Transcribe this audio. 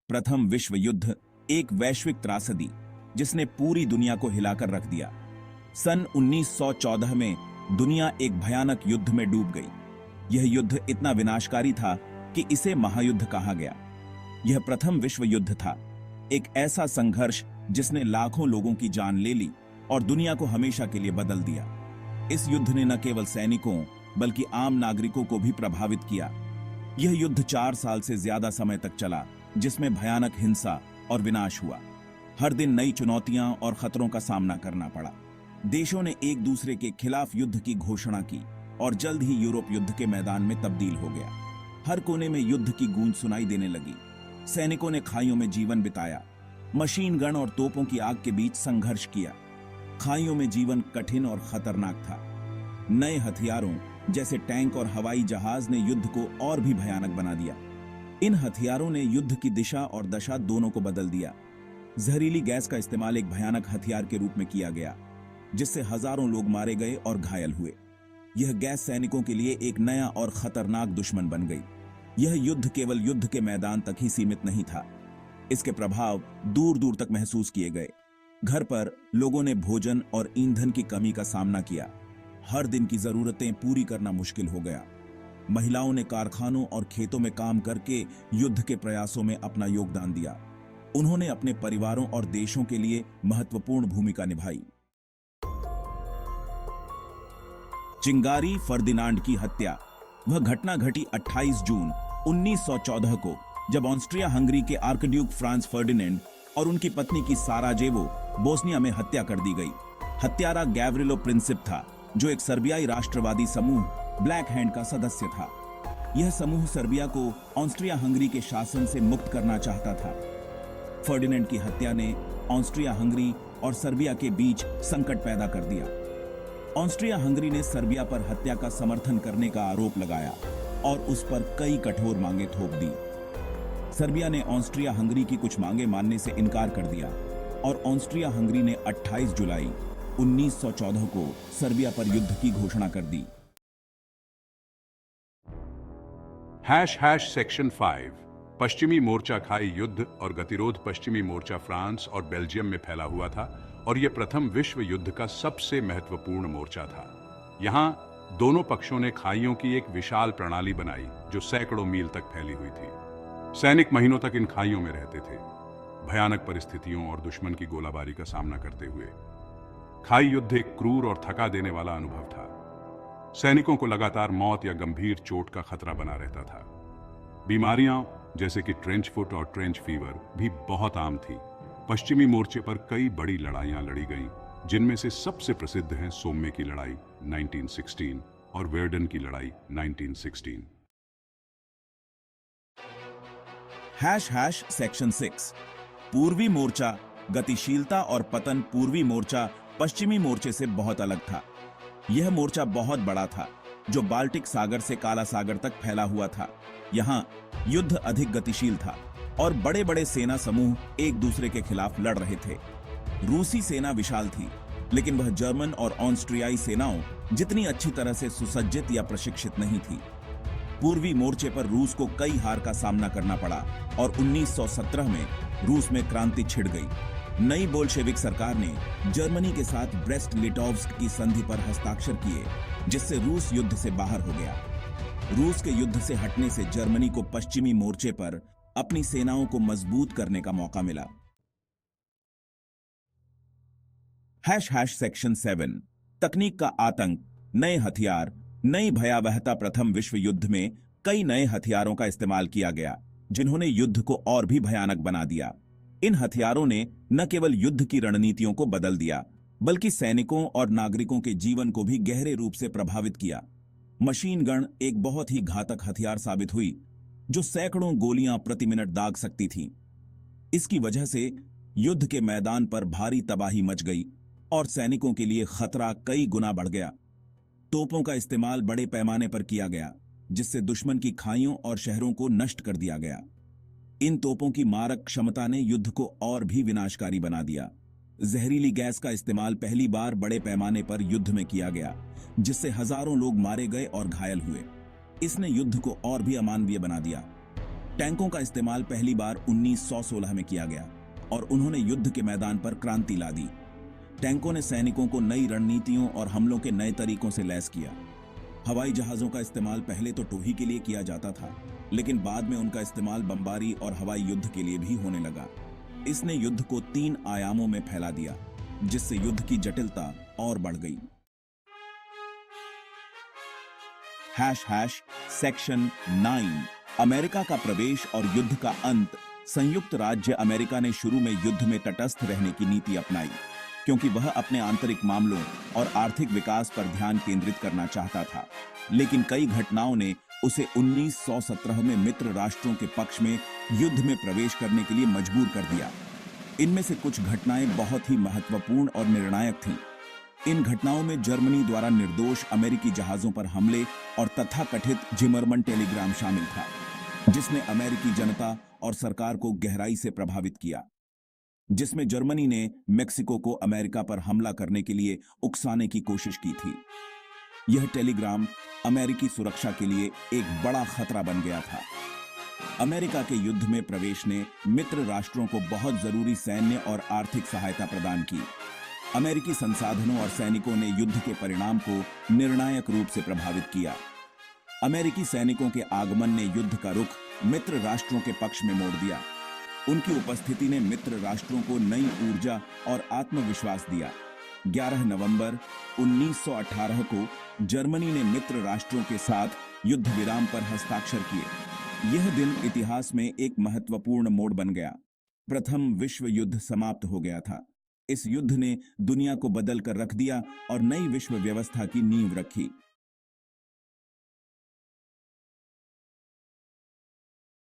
प्रथम विश्व युद्ध एक वैश्विक त्रासदी जिसने पूरी दुनिया को हिलाकर रख दिया। सन 1914 में दुनिया एक भयानक युद्ध में डूब गई। यह युद्ध इतना विनाशकारी था कि इसे महायुद्ध कहा गया। यह प्रथम विश्व युद्ध था, एक ऐसा संघर्ष जिसने लाखों लोगों की जान ले ली और दुनिया को हमेशा के लिए बदल दिया। इस युद्ध ने न केवल सैनिकों बल्कि आम नागरिकों को भी प्रभावित किया। यह युद्ध 4 साल से ज्यादा समय तक चला, जिसमें भयानक हिंसा और विनाश हुआ। हर दिन नई चुनौतियां और खतरों का सामना करना पड़ा। देशों ने एक दूसरे के खिलाफ युद्ध की घोषणा की और जल्द ही यूरोप युद्ध के मैदान में तब्दील हो गया। हर कोने में युद्ध की गूंज सुनाई देने लगी। सैनिकों ने खाइयों में जीवन बिताया, मशीन गन और तोपों की आग के बीच संघर्ष किया। खाइयों में जीवन कठिन और खतरनाक था। नए हथियारों जैसे टैंक और हवाई जहाज ने युद्ध को और भी भयानक बना दिया। इन हथियारों ने युद्ध की दिशा और दशा दोनों को बदल दिया। जहरीली गैस का इस्तेमाल एक भयानक हथियार के रूप में किया गया, जिससे हजारों लोग मारे गए और घायल हुए। यह गैस सैनिकों के लिए एक नया और खतरनाक दुश्मन बन गई। यह युद्ध केवल युद्ध के मैदान तक ही सीमित नहीं था, इसके प्रभाव दूर दूर तक महसूस किए गए। घर पर लोगों ने भोजन और ईंधन की कमी का सामना किया। हर दिन की जरूरतें पूरी करना मुश्किल हो गया। महिलाओं ने कारखानों और खेतों में काम करके युद्ध के प्रयासों में अपना योगदान दिया। उन्होंने अपने परिवारों और देशों के लिए महत्वपूर्ण भूमिका निभाई। चिंगारी फर्दिनांड की हत्या। वह घटना घटी 28 जून 1914 को, जब ऑस्ट्रिया हंगरी के आर्कड्यूक फ्रांस फर्डिनेंड और उनकी पत्नी की साराजेवो, बोस्निया में हत्या कर दी गई। हत्यारा गैवरिलो प्रिंसिप था, जो एक सर्बियाई राष्ट्रवादी समूह ब्लैक हैंड का सदस्य था। यह समूह सर्बिया को ऑस्ट्रिया हंगरी के शासन से मुक्त करना चाहता था। फर्डिनेंड की हत्या ने ऑस्ट्रिया हंगरी और सर्बिया के बीच संकट पैदा कर दिया। ऑस्ट्रिया हंगरी ने सर्बिया पर हत्या का समर्थन करने का आरोप लगाया और उस पर कई कठोर मांगे थोप दी। सर्बिया ने ऑस्ट्रिया हंगरी की कुछ मांगे मानने से इनकार कर दिया और ऑस्ट्रिया हंगरी ने 28 जुलाई 1914 को सर्बिया पर युद्ध की घोषणा कर दी। सेक्शन 5 पश्चिमी मोर्चा खाई युद्ध और गतिरोध। पश्चिमी मोर्चा फ्रांस और बेल्जियम में फैला हुआ था और यह प्रथम विश्व युद्ध का सबसे महत्वपूर्ण मोर्चा था। यहां दोनों पक्षों ने खाइयों की एक विशाल प्रणाली बनाई जो सैकड़ों मील तक फैली हुई थी। सैनिक महीनों तक इन खाइयों में रहते थे, भयानक परिस्थितियों और दुश्मन की गोलाबारी का सामना करते हुए। खाई युद्ध एक क्रूर और थका देने वाला अनुभव था। सैनिकों को लगातार मौत या गंभीर चोट का खतरा बना रहता था। बीमारियां जैसे कि ट्रेंच फुट और ट्रेंच फीवर भी बहुत आम थी। पश्चिमी मोर्चे पर कई बड़ी लड़ाइयां लड़ी गईं, जिनमें से सबसे प्रसिद्ध हैं सोम्मे की लड़ाई 1916 और वेर्डन की लड़ाई 1916। सेक्शन 6 पूर्वी मोर्चा। गतिशीलता और पतन। पूर्वी मोर्चा पश्चिमी मोर्चे से बहुत अलग था। यह मोर्चा बहुत बड़ा था, जो बाल्टिक सागर से काला सागर तक फैला हुआ था। यहाँ युद्ध अधिक गतिशील था और बड़े बड़े सेना समूह एक दूसरे के खिलाफ लड़ रहे थे। रूसी सेना विशाल थी, लेकिन वह जर्मन और ऑस्ट्रियाई सेनाओं जितनी अच्छी तरह से सुसज्जित या प्रशिक्षित नहीं थी। पूर्वी मोर्चे पर रूस को कई हार का सामना करना पड़ा और 1917 में रूस में क्रांति छिड़ गई। नई बोल्शेविक सरकार ने जर्मनी के साथ ब्रेस्ट लिटोव्स्क की संधि पर हस्ताक्षर किए, जिससे रूस युद्ध से बाहर हो गया। रूस के युद्ध से हटने से जर्मनी को पश्चिमी मोर्चे पर अपनी सेनाओं को मजबूत करने का मौका मिला। सेक्शन 7 तकनीक का आतंक। नए हथियार। नई भयावहता। प्रथम विश्व युद्ध में कई नए हथियारों का इस्तेमाल किया गया, जिन्होंने युद्ध को और भी भयानक बना दिया। इन हथियारों ने न केवल युद्ध की रणनीतियों को बदल दिया, बल्कि सैनिकों और नागरिकों के जीवन को भी गहरे रूप से प्रभावित किया। मशीन गन एक बहुत ही घातक हथियार साबित हुई, जो सैकड़ों गोलियां प्रति मिनट दाग सकती थीं। इसकी वजह से युद्ध के मैदान पर भारी तबाही मच गई और सैनिकों के लिए खतरा कई गुना बढ़ गया। तोपों का इस्तेमाल बड़े पैमाने पर किया गया, जिससे दुश्मन की खाइयों और शहरों को नष्ट कर दिया गया। इन तोपों की मारक क्षमता ने युद्ध को और भी विनाशकारी बना दिया। जहरीली गैस का इस्तेमाल पहली बार बड़े पैमाने पर युद्ध में किया गया, जिससे हजारों लोग मारे गए और घायल हुए। इसने युद्ध को और भी अमानवीय बना दिया। टैंकों का इस्तेमाल पहली बार 1916 में किया गया और उन्होंने युद्ध के मैदान पर क्रांति ला दी। टैंकों ने सैनिकों को नई रणनीतियों और हमलों के नए तरीकों से लैस किया। हवाई जहाजों का इस्तेमाल पहले तो टोही के लिए किया जाता था, लेकिन बाद में उनका इस्तेमाल बमबारी और हवाई युद्ध के लिए भी होने लगा। इसने युद्ध को 3 आयामों में फैला दिया, जिससे युद्ध की जटिलता और बढ़ गई। सेक्शन 9 अमेरिका का प्रवेश और युद्ध का अंत। संयुक्त राज्य अमेरिका ने शुरू में युद्ध में तटस्थ रहने की नीति अपनाई, क्योंकि वह अपने आंतरिक मामलों और आर्थिक विकास पर ध्यान केंद्रित करना चाहता था। लेकिन कई घटनाओं ने उसे 1917 में मित्र राष्ट्रों के पक्ष में युद्ध में प्रवेश करने के लिए मजबूर कर दिया। इनमें से कुछ घटनाएं बहुत ही महत्वपूर्ण और निर्णायक थीं। इन घटनाओं में जर्मनी द्वारा निर्दोष अमेरिकी जहाजों पर हमले और तथाकथित जिमरमन टेलीग्राम शामिल था, जिसने अमेरिकी जनता और सरकार को गहराई से प्रभावित किया। जिसमें जर्मनी ने मेक्सिको को अमेरिका पर हमला करने के लिए उकसाने की कोशिश की थी। यह टेलीग्राम अमेरिकी सुरक्षा के लिए एक बड़ा खतरा बन गया था। अमेरिका के युद्ध में प्रवेश ने मित्र राष्ट्रों को बहुत जरूरी सैन्य और आर्थिक सहायता प्रदान की। अमेरिकी संसाधनों और सैनिकों ने युद्ध के परिणाम को निर्णायक रूप से प्रभावित किया। अमेरिकी सैनिकों के आगमन ने युद्ध का रुख मित्र राष्ट्रों के पक्ष में मोड़ दिया। उनकी उपस्थिति ने मित्र राष्ट्रों को नई ऊर्जा और आत्मविश्वास दिया। 11 नवंबर 1918 को जर्मनी ने मित्र राष्ट्रों के साथ युद्ध विराम पर हस्ताक्षर किए। यह दिन इतिहास में एक महत्वपूर्ण मोड़ बन गया। प्रथम विश्व युद्ध समाप्त हो गया था। इस युद्ध ने दुनिया को बदल कर रख दिया और नई विश्व व्यवस्था की नींव रखी।